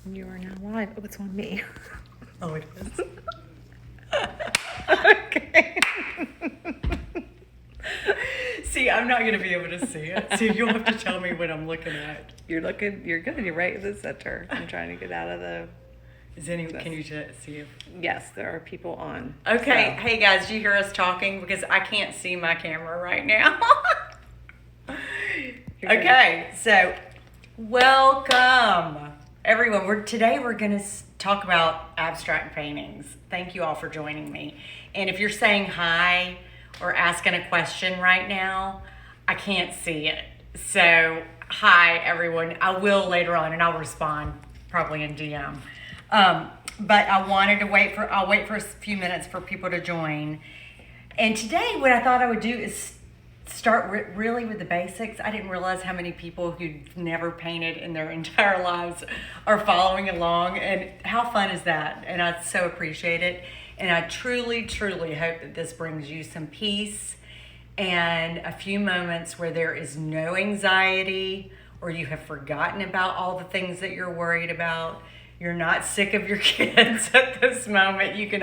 You are now live. Oh, it's on me. Oh, it is. Okay. See, I'm not going to be able to see it. So you'll have to tell me what I'm looking at. You're good. You're right in the center. I'm trying to get out of the. Can you see if... Yes, there are people on. Okay. So. Hey, guys, do you hear us talking? Because I can't see my camera right now. Okay, so welcome, everyone. Today we're going to talk about abstract paintings. Thank you all for joining me. And if you're saying hi or asking a question right now, I can't see it. So hi, everyone. I will later on, and I'll respond probably in DM. But I'll wait for a few minutes for people to join. And today what I thought I would do is start really with the basics. I didn't realize how many people who've never painted in their entire lives are following along, and how fun is that? And I so appreciate it. And I truly, truly hope that this brings you some peace and a few moments where there is no anxiety, or you have forgotten about all the things that you're worried about. You're not sick of your kids at this moment. You're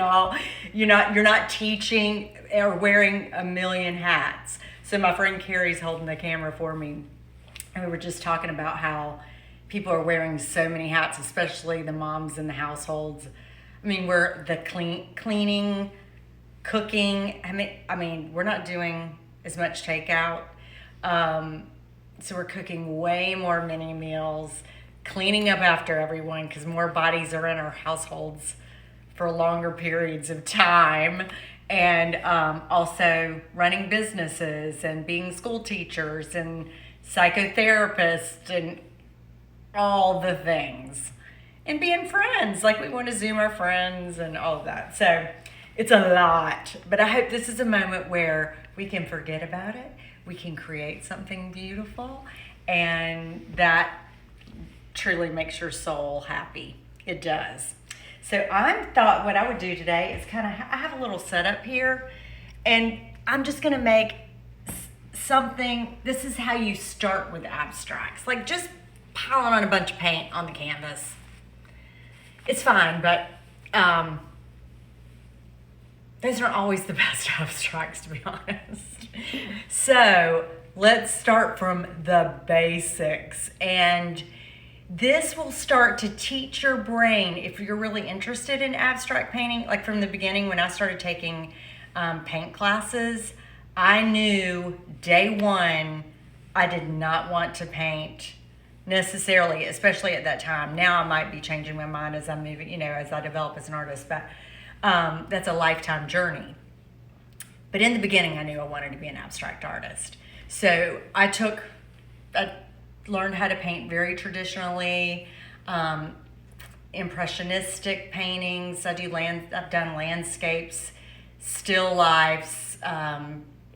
not teaching or wearing a million hats. So my friend Carrie's holding the camera for me, and we were just talking about how people are wearing so many hats, especially the moms in the households. I mean, we're the cleaning, cooking. I mean, we're not doing as much takeout, so we're cooking way more mini meals, cleaning up after everyone because more bodies are in our households for longer periods of time. And also running businesses and being school teachers and psychotherapists and all the things. And being friends, like we want to Zoom our friends and all of that. So it's a lot. But I hope this is a moment where we can forget about it. We can create something beautiful. And that truly makes your soul happy. It does. So I thought what I would do today is I have a little setup here, and I'm just going to make something. This is how you start with abstracts. Like just piling on a bunch of paint on the canvas. It's fine, but those aren't always the best abstracts, to be honest. So let's start from the basics. And this will start to teach your brain, if you're really interested in abstract painting. Like from the beginning, when I started taking paint classes, I knew day one I did not want to paint necessarily, especially at that time. Now I might be changing my mind as I'm moving, as I develop as an artist, but that's a lifetime journey. But in the beginning, I knew I wanted to be an abstract artist. So I learned how to paint very traditionally, impressionistic paintings. I've done landscapes, still lifes,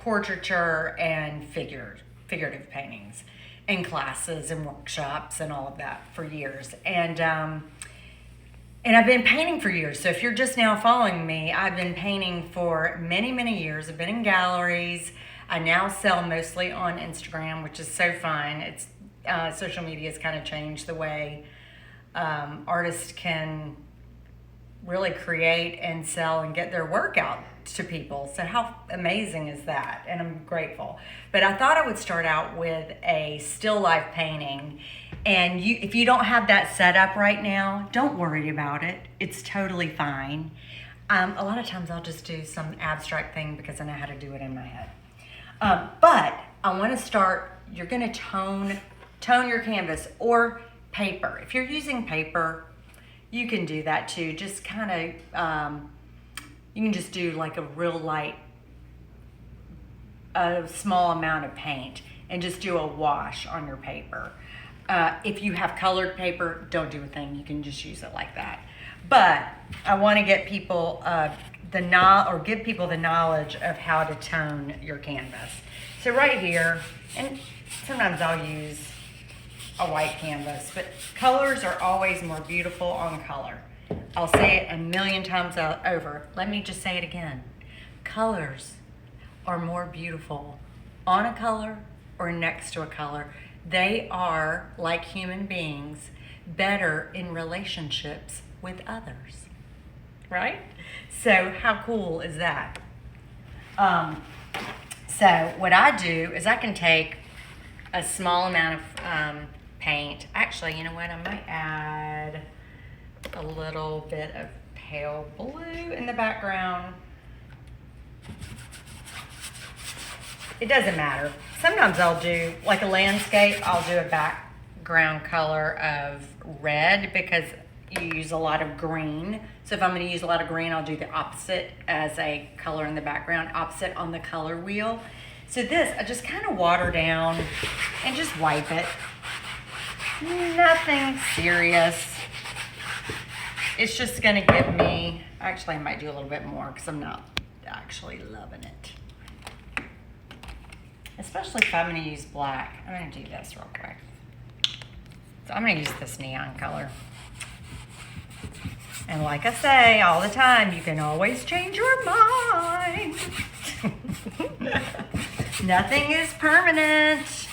portraiture, and figurative paintings in classes and workshops and all of that for years. And I've been painting for years. So if you're just now following me, I've been painting for many, many years. I've been in galleries. I now sell mostly on Instagram, which is so fun. It's social media has kind of changed the way artists can really create and sell and get their work out to people. So how amazing is that? And I'm grateful. But I thought I would start out with a still life painting. And if you don't have that set up right now, don't worry about it. It's totally fine. A lot of times I'll just do some abstract thing because I know how to do it in my head. But I want to start, you're going to tone your canvas or paper. If you're using paper, you can do that too. Just kind of, you can just do like a real light, a small amount of paint and just do a wash on your paper. If you have colored paper, don't do a thing. You can just use it like that. But I want to get people give people the knowledge of how to tone your canvas. So right here, and sometimes I'll use a white canvas, but colors are always more beautiful on color. I'll say it a million times over. Let me just say it again. Colors are more beautiful on a color or next to a color. They are like human beings. better in relationships with others. Right? So how cool is that? So what I do is I can take a small amount of paint. Actually, you know what? I might add a little bit of pale blue in the background. It doesn't matter. Sometimes I'll do, like a landscape, I'll do a background color of red because you use a lot of green. So if I'm going to use a lot of green, I'll do the opposite as a color in the background, opposite on the color wheel. So this, I just kind of water down and just wipe it. Nothing serious. It's just going to give me, actually I might do a little bit more because I'm not actually loving it. Especially if I'm going to use black. I'm going to do this real quick. So I'm going to use this neon color. And like I say all the time, you can always change your mind. Nothing is permanent.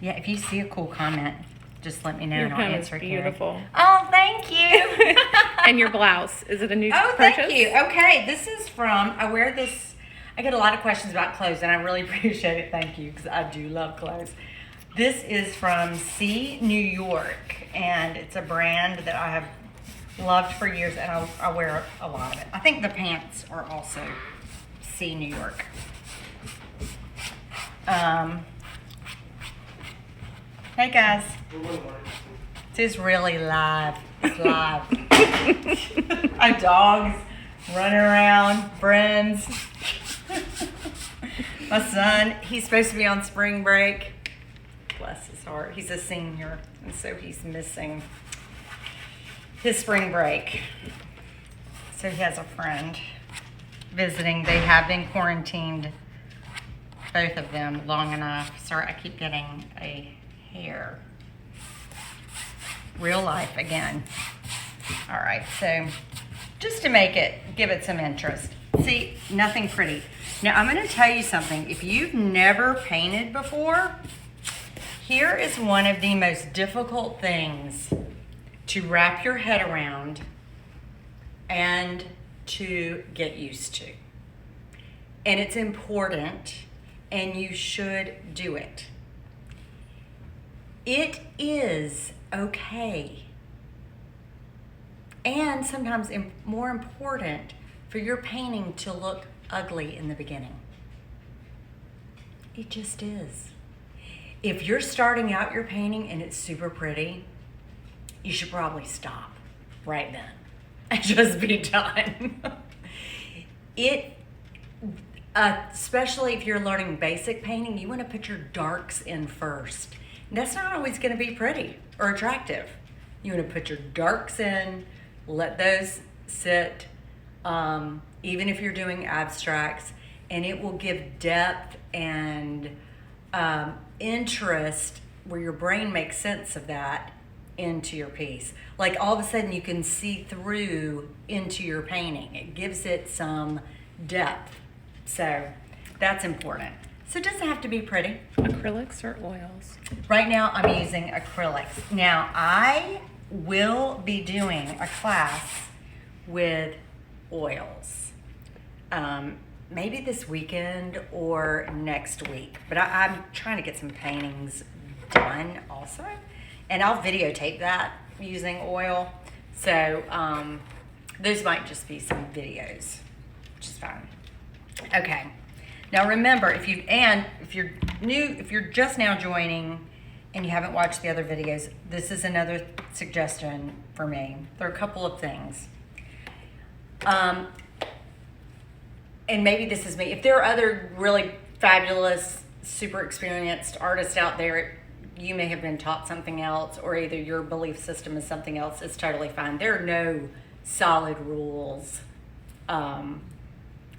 Yeah, if you see a cool comment, just let me know Your and I'll pen is answer it here. beautiful. Oh, thank you. And your blouse, is it a new Oh, purchase? thank you. Okay, this is from, I wear this, I get a lot of questions about clothes and I really appreciate it. Thank you, because I do love clothes. This is from C New York, and it's a brand that I have loved for years, and I wear a lot of it. I think the pants are also C New York. Hey guys. This is really live. It's live. Our dogs running around, friends. My son, he's supposed to be on spring break. Bless his heart. He's a senior, and so he's missing his spring break. So he has a friend visiting. They have been quarantined, both of them, long enough. Sorry, I keep getting a hair. Real life again. All right, so just to make it, give it some interest. See, nothing pretty. Now, I'm going to tell you something. If you've never painted before, here is one of the most difficult things to wrap your head around and to get used to. And it's important, and you should do it. It is okay, and sometimes more important, for your painting to look ugly in the beginning. It just is. If you're starting out your painting and it's super pretty, you should probably stop right then and just be done. Especially if you're learning basic painting, you want to put your darks in first. That's not always going to be pretty or attractive. You want to put your darks in, let those sit, even if you're doing abstracts, and it will give depth and interest where your brain makes sense of that into your piece. Like all of a sudden you can see through into your painting. It gives it some depth. So that's important. So it doesn't have to be pretty. Acrylics or oils? Right now I'm using acrylics. Now I will be doing a class with oils. Maybe this weekend or next week. But I'm trying to get some paintings done also. And I'll videotape that using oil. So those might just be some videos, which is fine. Okay. Now remember, if you're just now joining and you haven't watched the other videos, this is another suggestion for me. There are a couple of things. And maybe this is me. If there are other really fabulous, super experienced artists out there, you may have been taught something else, or either your belief system is something else. It's totally fine. There are no solid rules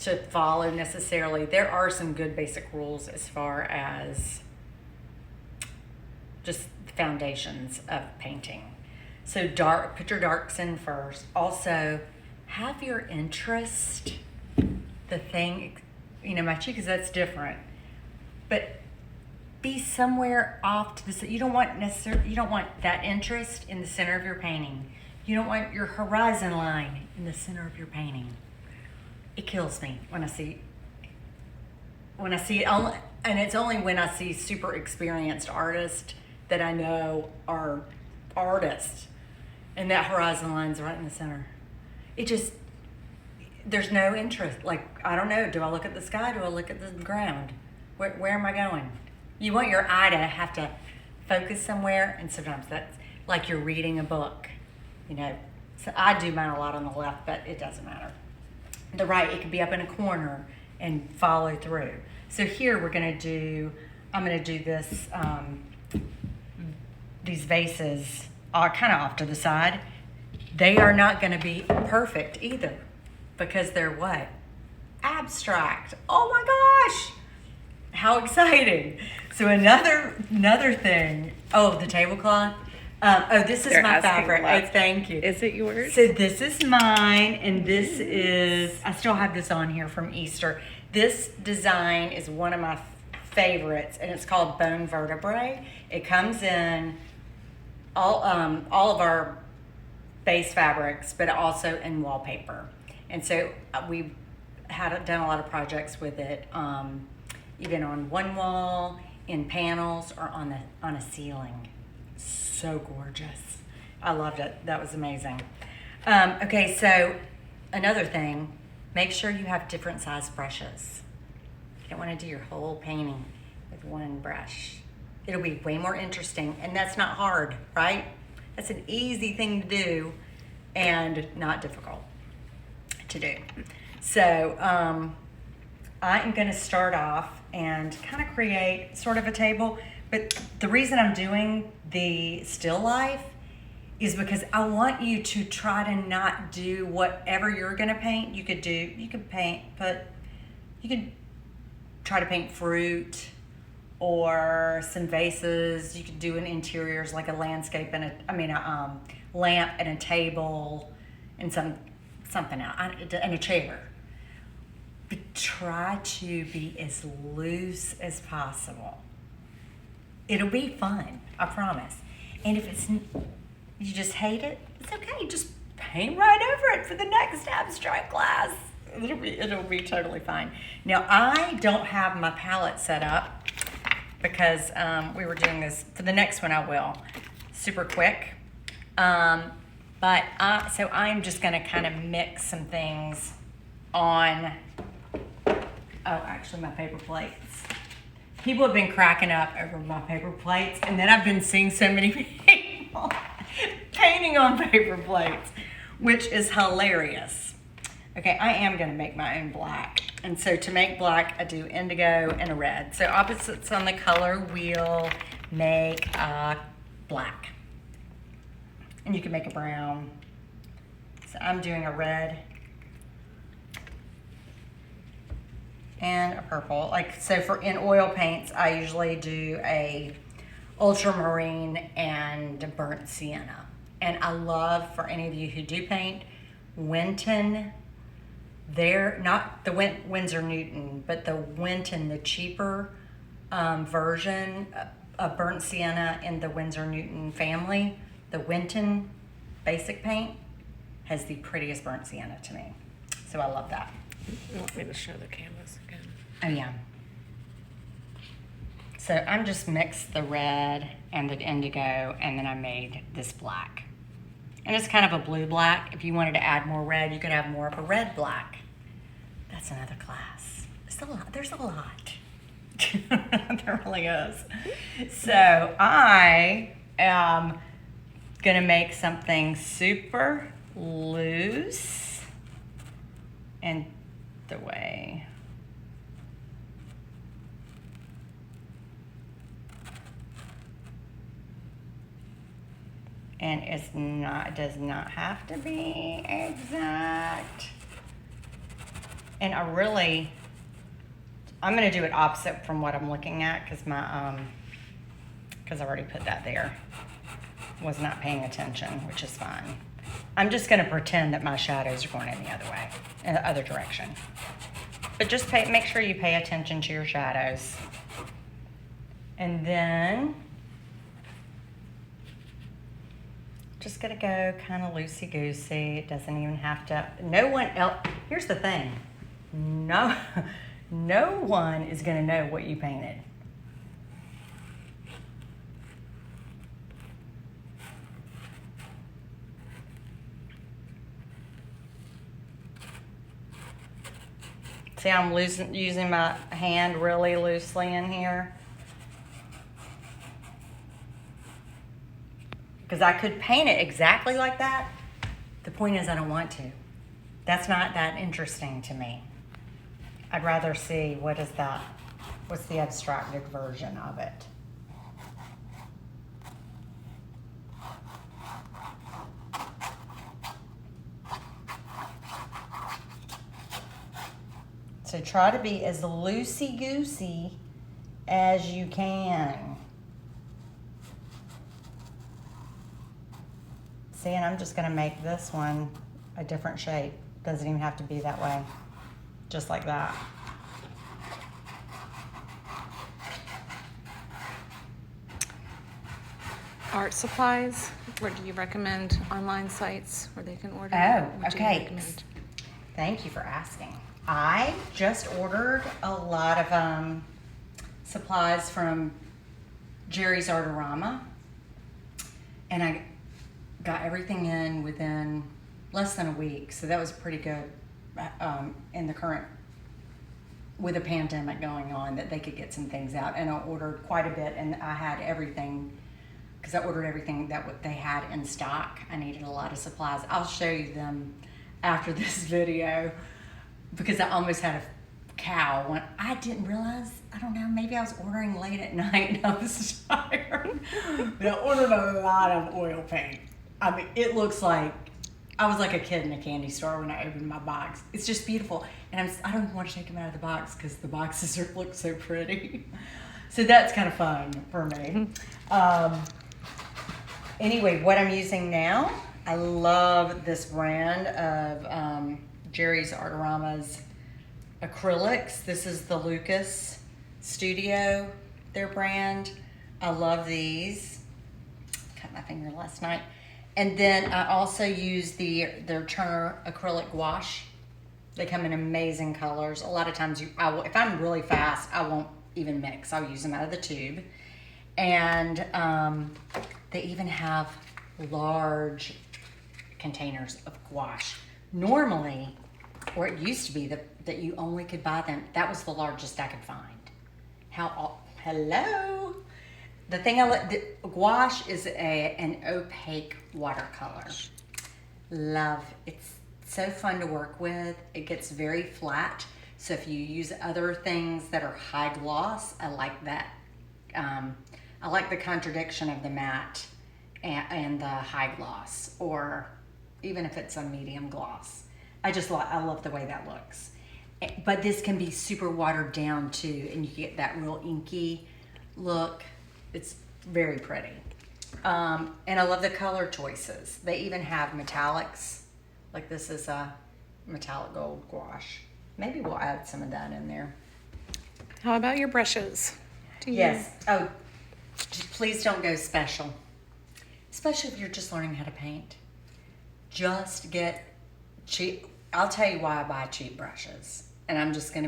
to follow necessarily. There are some good basic rules as far as just the foundations of painting. So put your darks in first. Also, have your interest, the thing, my because that's different. But be somewhere off to the, you don't want that interest in the center of your painting. You don't want your horizon line in the center of your painting. It kills me when I see it, and it's only when I see super experienced artists that I know are artists, and that horizon line's right in the center. It just, there's no interest. Like, I don't know, do I look at the sky? Do I look at the ground? Where am I going? You want your eye to have to focus somewhere, and sometimes that's like you're reading a book, So I do mine a lot on the left, but it doesn't matter. The right, it could be up in a corner and follow through. So here I'm gonna do this, these vases are kind of off to the side. They are not gonna be perfect either because they're what? Abstract. Oh my gosh, how exciting. So another thing, the tablecloth. This is They're my asking favorite. lots. Thank you. Is it yours? So this is mine, and this is, I still have this on here from Easter. This design is one of my favorites, and it's called Bone Vertebrae. It comes in all of our base fabrics, but also in wallpaper. And so we've done a lot of projects with it, even on one wall, in panels, or on a ceiling. So gorgeous. I loved it. That was amazing. Okay, so another thing, make sure you have different size brushes. You don't want to do your whole painting with one brush. It'll be way more interesting, and that's not hard, right? That's an easy thing to do and not difficult to do. So I am going to start off and kind of create sort of a table. But the reason I'm doing the still life is because I want you to try to not do whatever you're gonna paint. You could try to paint fruit or some vases. You could do an interiors like a landscape and a lamp and a table and something else and a chair. But try to be as loose as possible. It'll be fun, I promise. And if you just hate it, it's okay. Just paint right over it for the next abstract class. It'll be totally fine. Now, I don't have my palette set up because we were doing this. For the next one, I will. Super quick. So I'm just going to kind of mix some things on, actually my paper plates. People have been cracking up over my paper plates, and then I've been seeing so many people painting on paper plates, which is hilarious. Okay, I am going to make my own black. And so to make black, I do indigo and a red. So opposites on the color wheel make a black. And you can make a brown. So I'm doing a red and a purple. In oil paints, I usually do a ultramarine and a burnt sienna. And I love, for any of you who do paint, Winton. They're not the Winsor Newton, but the Winton, the cheaper version of burnt sienna in the Winsor Newton family. The Winton basic paint has the prettiest burnt sienna to me. So I love that. You want me to show the canvas again? Oh yeah. So I'm just mixed the red and the indigo, and then I made this black. And it's kind of a blue black. If you wanted to add more red, you could have more of a red black. That's another class. There's a lot. There really is. So I am gonna make something super loose and the way and it does not have to be exact. And I'm going to do it opposite from what I'm looking at because because I already put that there. Was not paying attention, which is fine. I'm just going to pretend that my shadows are going in the other way, in the other direction. But just make sure you pay attention to your shadows. And then just going to go kind of loosey-goosey. It doesn't even have to. No one else. Here's the thing. No one is going to know what you painted. See, I'm using my hand really loosely in here. Because I could paint it exactly like that. The point is I don't want to. That's not that interesting to me. I'd rather see what's the abstracted version of it. So try to be as loosey-goosey as you can. See, and I'm just going to make this one a different shape. Doesn't even have to be that way. Just like that. Art supplies, where do you recommend online sites where they can order? Oh, What do you okay. recommend? Thank you for asking. I just ordered a lot of supplies from Jerry's Artorama, and I got everything in within less than a week, so that was pretty good in the current, with a pandemic going on, that they could get some things out. And I ordered quite a bit, and I had everything, because I ordered everything that they had in stock. I needed a lot of supplies. I'll show you them after this video, because I almost had a cow when I didn't realize, I don't know, maybe I was ordering late at night and I was tired. But I ordered a lot of oil paint. I mean, it looks like I was like a kid in a candy store when I opened my box. It's just beautiful. And I don't want to take them out of the box because the boxes look so pretty. So that's kind of fun for me. Anyway, what I'm using now, I love this brand of Jerry's Artorama's acrylics. This is the Lucas Studio, their brand. I love these. Cut my finger last night. And then I also use their Turner acrylic gouache. They come in amazing colors. A lot of times, if I'm really fast, I won't even mix. I'll use them out of the tube. And they even have large containers of gouache. Normally, or it used to be that you only could buy them, that was the largest I could find. Hello? The thing the gouache is an opaque watercolor. Love, it's so fun to work with. It gets very flat. So if you use other things that are high gloss, I like that. I like the contradiction of the matte and the high gloss, or even if it's a medium gloss. I love the way that looks. But this can be super watered down too, and you get that real inky look. It's very pretty. And I love the color choices. They even have metallics. Like this is a metallic gold gouache. Maybe we'll add some of that in there. How about your brushes? Yes. Oh, please don't go special. Especially if you're just learning how to paint. Just get cheap. I'll tell you why I buy cheap brushes. And I'm going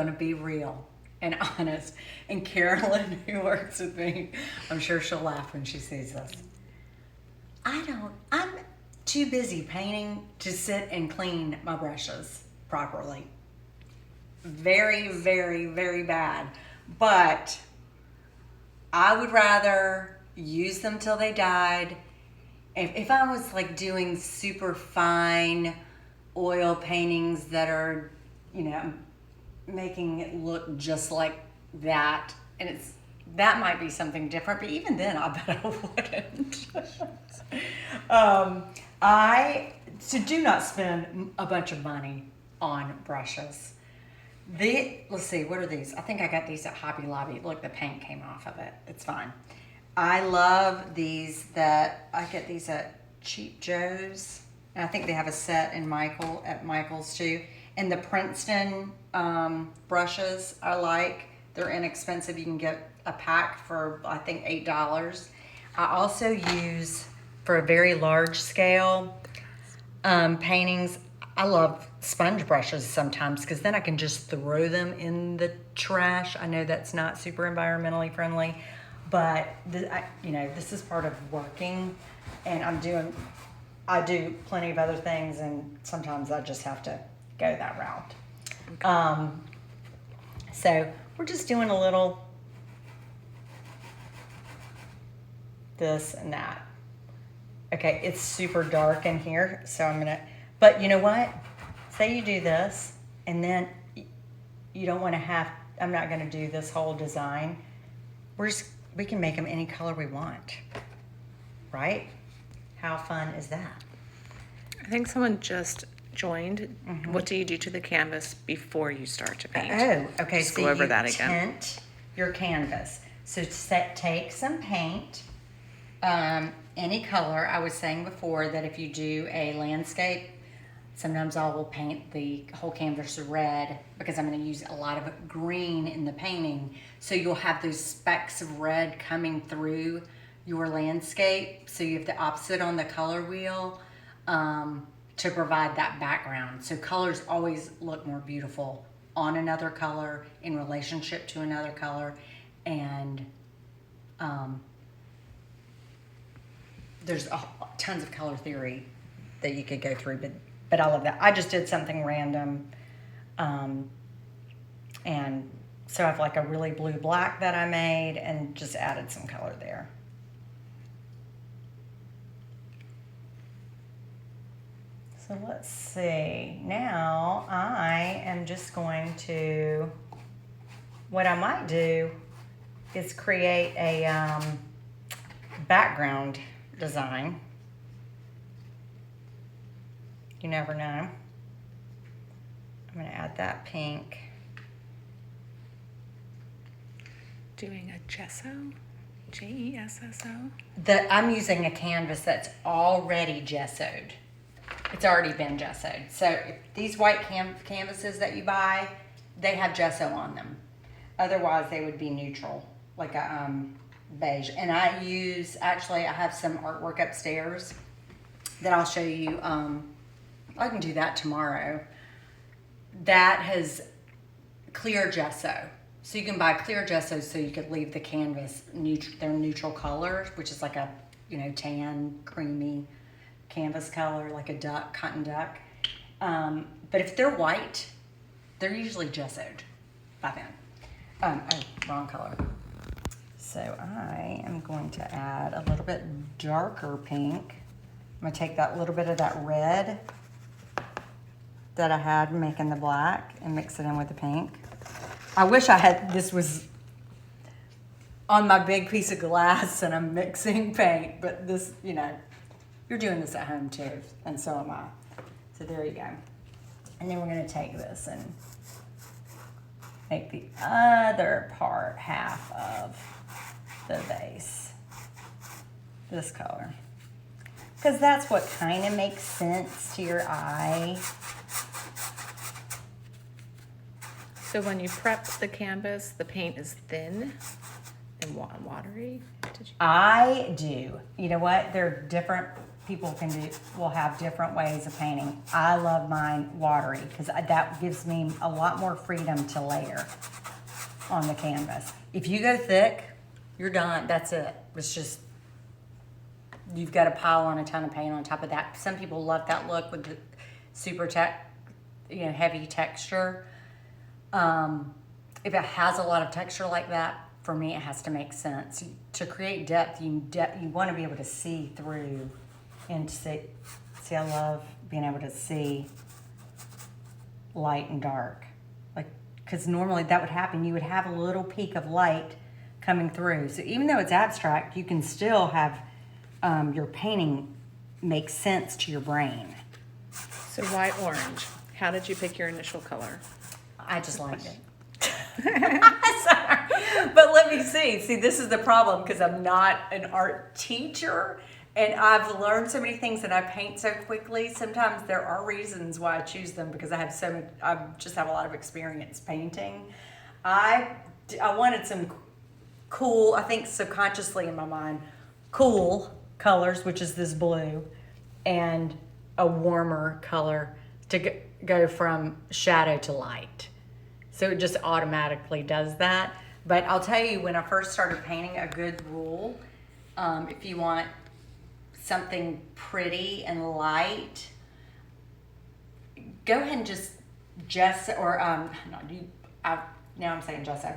to be real and honest. And Carolyn, who works with me, I'm sure she'll laugh when she sees this. I'm too busy painting to sit and clean my brushes properly. Very, very, very bad. But I would rather use them till they died. If I was like doing super fine oil paintings that are, making it look just like that, and that might be something different, but even then I bet I wouldn't. So do not spend a bunch of money on brushes. Let's see, what are these? I think I got these at Hobby Lobby. Look, the paint came off of it. It's fine. I love these I get these at Cheap Joe's. And I think they have a set at Michael's too. And the Princeton brushes I like. They're inexpensive. You can get a pack for, I think, $8. I also use, for a very large scale paintings, I love sponge brushes sometimes because then I can just throw them in the trash. I know that's not super environmentally friendly, but this is part of working, and I do plenty of other things, and sometimes I just have to go that route. Okay. So we're just doing a little this and that. Okay, it's super dark in here, so but you know what? Say you do this, and then you don't want to I'm not going to do this whole design. We can make them any color we want, right? How fun is that? I think someone just joined. Mm-hmm. What do you do to the canvas before you start to paint? Oh, okay. Just go over that again. Tint your canvas. So take some paint, any color. I was saying before that if you do a landscape, sometimes I will paint the whole canvas red because I'm going to use a lot of green in the painting. So you'll have those specks of red coming through your landscape. So you have the opposite on the color wheel to provide that background. So colors always look more beautiful on another color, in relationship to another color. And there's tons of color theory that you could go through, but I love that. I just did something random. And so I have like a really blue black that I made and just added some color there. So let's see. Now I am just going to, what I might do is create a background design. You never know. I'm going to add that pink. Doing a gesso? Gesso? I'm using a canvas that's already gessoed. It's already been gessoed. So if these white canvases that you buy, they have gesso on them. Otherwise, they would be neutral, like a beige. And I have some artwork upstairs that I'll show you. I can do that tomorrow. That has clear gesso. So you can buy clear gesso so you could leave the canvas their neutral color, which is like a tan, creamy canvas color, like a cotton duck. But if they're white, they're usually gessoed by then. Wrong color. So I am going to add a little bit darker pink. I'm going to take that little bit of that red that I had making the black and mix it in with the pink. I wish this was on my big piece of glass and I'm mixing paint, but this, you're doing this at home too, and so am I. So there you go. And then we're going to take this and make the other part half of the base this color. Because that's what kind of makes sense to your eye. So when you prep the canvas, the paint is thin and watery? I do. You know what? People will have different ways of painting. I love mine watery because that gives me a lot more freedom to layer on the canvas. If you go thick, you're done. That's it. It's just, you've got to pile on a ton of paint on top of that. Some people love that look with the super heavy texture. If it has a lot of texture like that, for me, it has to make sense. To create depth, you want to be able to see through and see. I love being able to see light and dark. Because normally that would happen. You would have a little peak of light coming through. So even though it's abstract, you can still have your painting make sense to your brain. So why orange? How did you pick your initial color? I just liked it. Sorry. But let me see. See, this is the problem because I'm not an art teacher and I've learned so many things and I paint so quickly. Sometimes there are reasons why I choose them because I just have a lot of experience painting. I wanted some cool, I think subconsciously in my mind, cool colors, which is this blue, and a warmer color to go from shadow to light. So it just automatically does that. But I'll tell you, when I first started painting, a good rule, if you want something pretty and light, go ahead and just gesso, or now I'm saying gesso.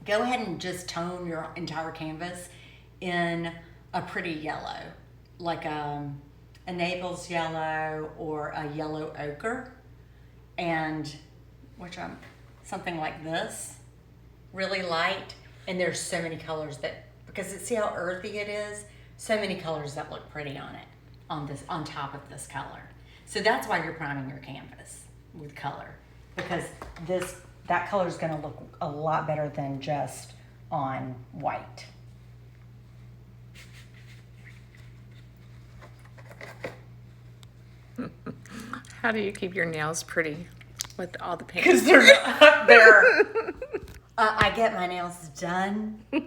Go ahead and just tone your entire canvas in a pretty yellow, like a Naples yellow or a yellow ochre, and something like this, really light. And there's so many colors because see how earthy it is, so many colors that look pretty on it, on top of this color. So that's why you're priming your canvas with color, because that color is going to look a lot better than just on white. How do you keep your nails pretty with all the paint? Because they're up there. I get my nails done. Oh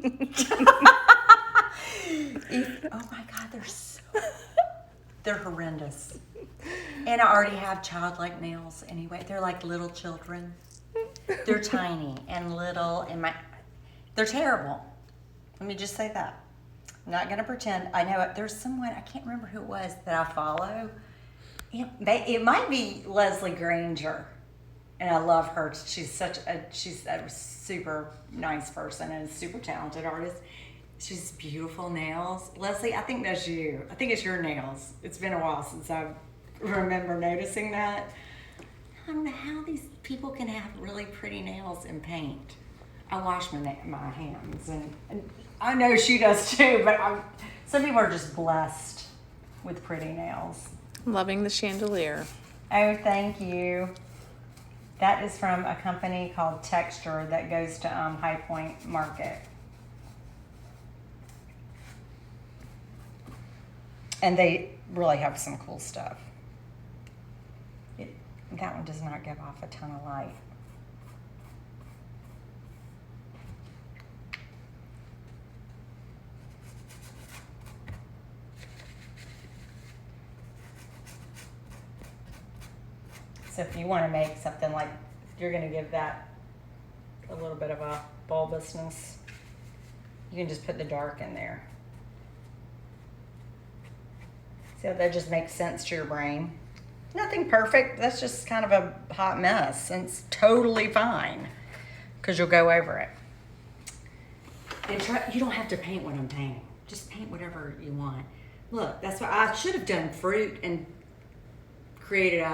my God, they're horrendous. And I already have childlike nails anyway. They're like little children. They're tiny and little, and they're terrible. Let me just say that. I'm not gonna pretend. I know there's someone, I can't remember who it was that I follow. It might be Leslie Granger, and I love her. She's a super nice person and a super talented artist. She's beautiful nails. Leslie, I think that's you. I think it's your nails. It's been a while since I remember noticing that. I don't know how these people can have really pretty nails and paint. I wash my hands, and I know she does too, but some people are just blessed with pretty nails. Loving the chandelier. Oh, thank you. That is from a company called Texture that goes to High Point Market. And they really have some cool stuff. That one does not give off a ton of light. So if you want to make something like, you're going to give that a little bit of a bulbousness, you can just put the dark in there. See how that just makes sense to your brain? Nothing perfect. That's just kind of a hot mess, and it's totally fine because you'll go over it. And you don't have to paint what I'm painting. Just paint whatever you want. Look, that's what I should have done, fruit, and created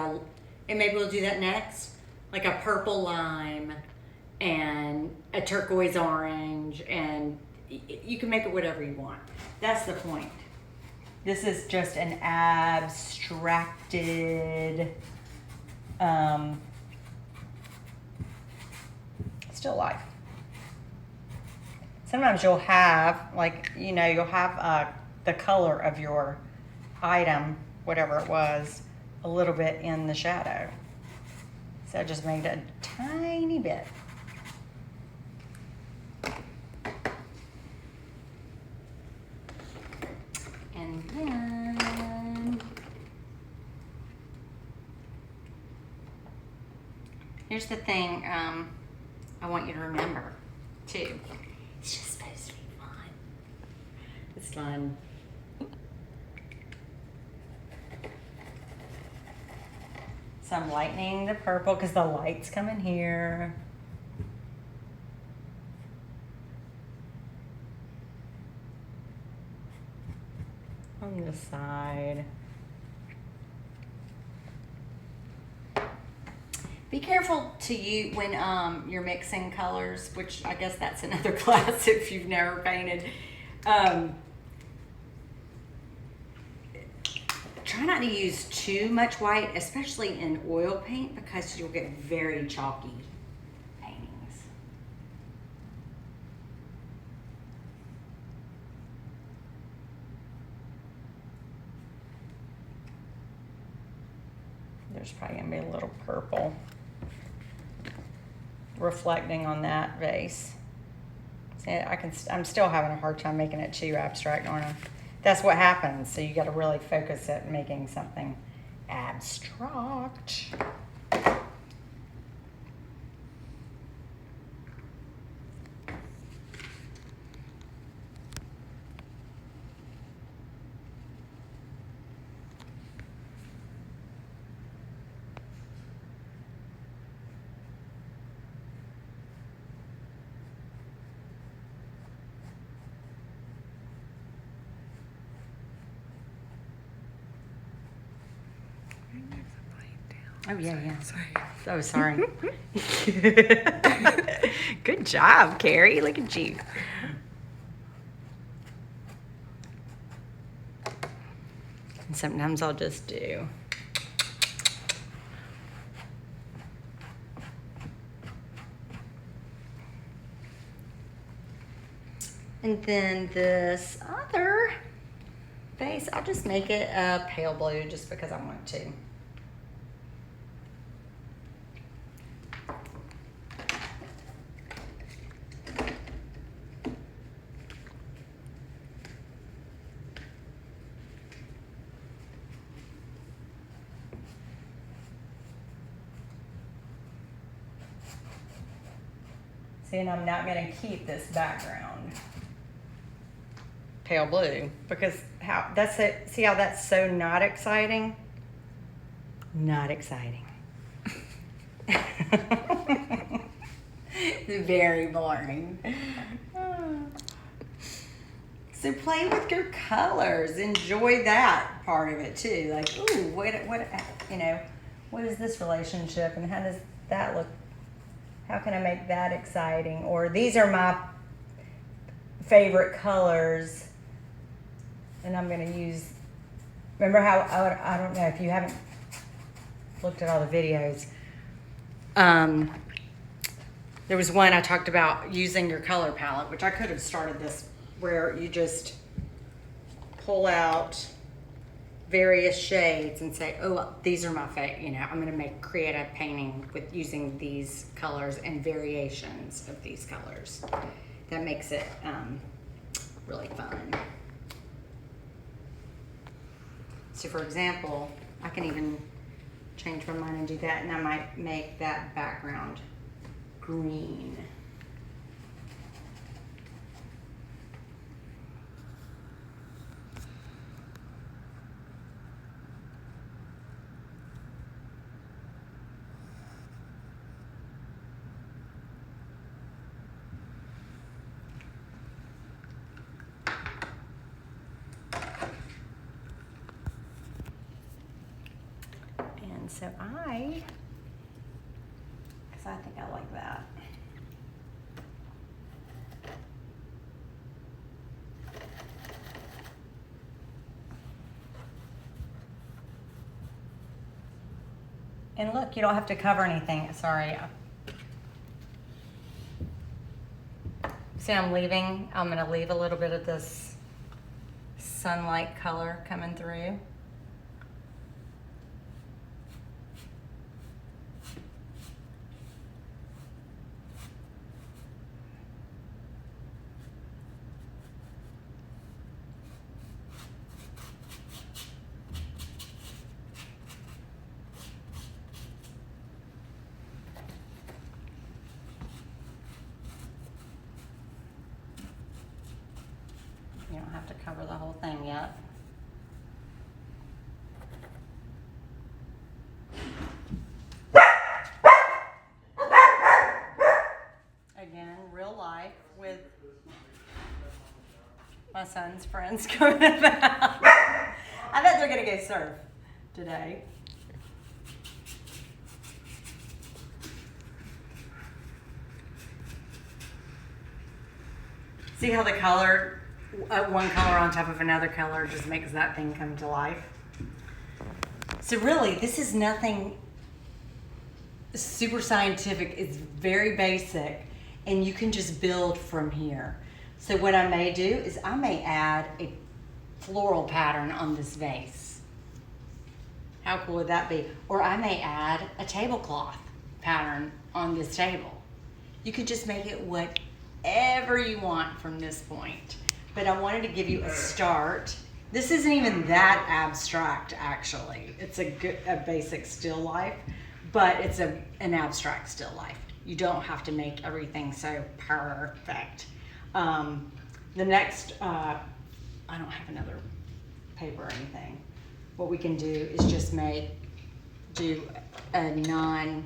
and maybe we'll do that next, like a purple lime and a turquoise orange, and you can make it whatever you want. That's the point. This is just an abstracted, still life. Sometimes you'll have, you'll have the color of your item, whatever it was, a little bit in the shadow. So I just made a tiny bit. And then here's the thing I want you to remember too. It's just supposed to be fun. It's fun. So I'm lightening the purple because the lights come in here. On the side. Be careful when you're mixing colors, which I guess that's another class if you've never painted. Try try not to use too much white, especially in oil paint, because you'll get very chalky paintings. There's probably gonna be a little purple reflecting on that vase. See, I'm still having a hard time making it too abstract, aren't I? That's what happens. So you got to really focus at making something abstract. Oh, yeah. Sorry. Oh, sorry. Good job, Carrie. Look at you. And sometimes I'll just do. And then this other vase, I'll just make it a pale blue just because I want to. See, and I'm not going to keep this background pale blue because how that's it. See how that's so not exciting? Not exciting. Very boring. So play with your colors. Enjoy that part of it too. Like, ooh, what is this relationship and how does that look? How can I make that exciting? Or these are my favorite colors, and I'm going to use. Remember how I don't know if you haven't looked at all the videos. There was one I talked about using your color palette, which I could have started this where you just pull out various shades and say, oh, these are my favorite. I'm going to create a painting with using these colors and variations of these colors. That makes it really fun. So for example, I can even change my mind and do that, and I might make that background green. So because I think I like that. And look, you don't have to cover anything. Sorry. See, I'm going to leave a little bit of this sunlight color coming through. You don't have to cover the whole thing yet. Again, real life with my son's friends coming about. I bet they're gonna go surf today. See how the color, one color on top of another color just makes that thing come to life? So really, this is nothing super scientific. It's very basic, and you can just build from here. So what I may do is I may add a floral pattern on this vase. How cool would that be? Or I may add a tablecloth pattern on this table. You could just make it whatever you want from this point. But I wanted to give you a start. This isn't even that abstract, actually. It's a basic still life, but it's an abstract still life. You don't have to make everything so perfect. The next, I don't have another paper or anything. What we can do is just do an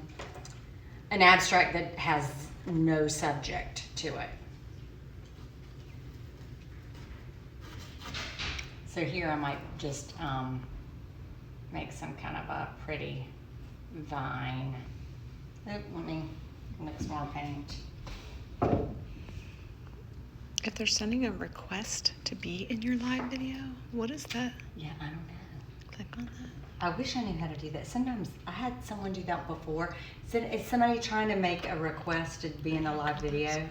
abstract that has no subject to it. So here I might just make some kind of a pretty vine. Let me mix more paint. If they're sending a request to be in your live video, what is that? Yeah, I don't know. Click on that. I wish I knew how to do that. Sometimes I had someone do that before. Said, is somebody trying to make a request to be in a live video?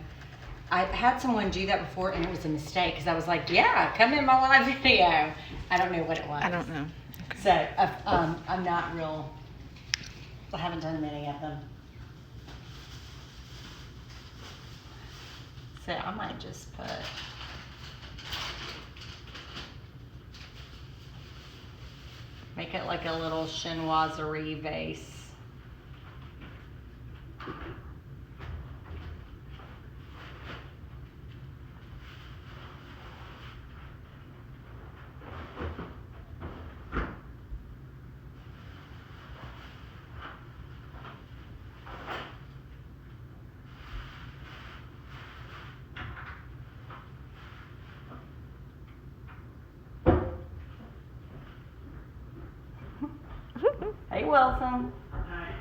I had someone do that before, and it was a mistake because I was like, yeah, come in my live video. I don't know what it was. I don't know. Okay. So I'm not real, I haven't done many of them. So I might just put, make it like a little chinoiserie vase. Hey, Wilson. Hi.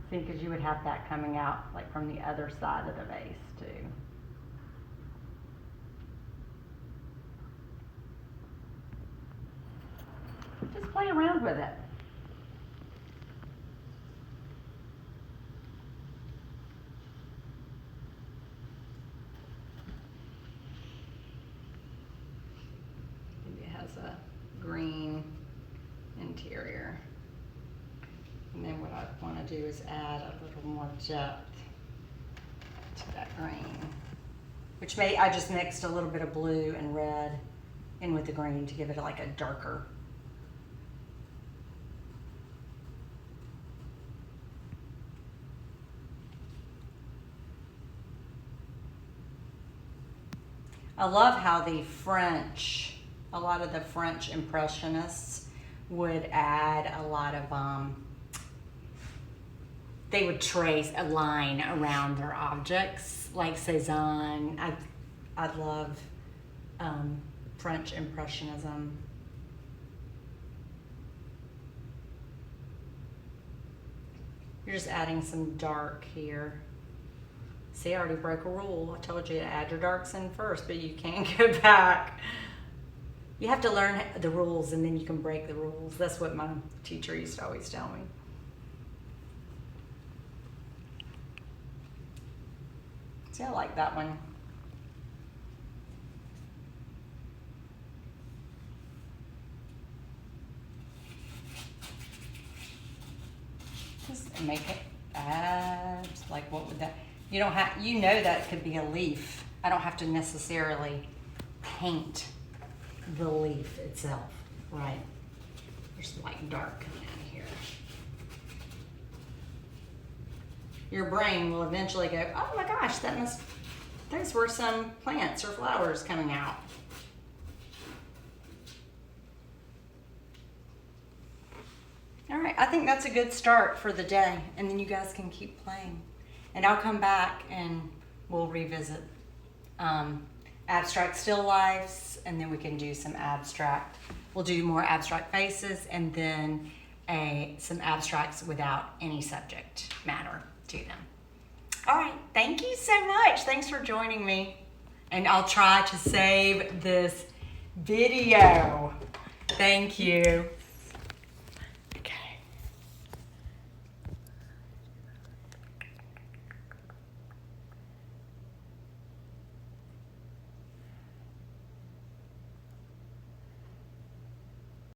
See, because you would have that coming out like from the other side of the vase too. Just play around with it. It has a green interior. And then what I want to do is add a little more depth to that green, which I just mixed a little bit of blue and red in with the green to give it like a darker. I love how a lot of the French Impressionists would add a lot of, they would trace a line around their objects, like Cézanne. I love French Impressionism. You're just adding some dark here. See, I already broke a rule. I told you to add your darks in first, but you can't go back. You have to learn the rules and then you can break the rules. That's what my teacher used to always tell me. See, I like that one. Just make it abs, like what would that, you don't have, you know that could be a leaf. I don't have to necessarily paint the leaf itself, right? There's like dark coming out of here. Your brain will eventually go, oh my gosh, those were some plants or flowers coming out. All right, I think that's a good start for the day, and then you guys can keep playing. And I'll come back and we'll revisit abstract still lifes, and then we can do some abstract. We'll do more abstract faces, and then some abstracts without any subject matter to them. All right, thank you so much. Thanks for joining me. And I'll try to save this video. Thank you.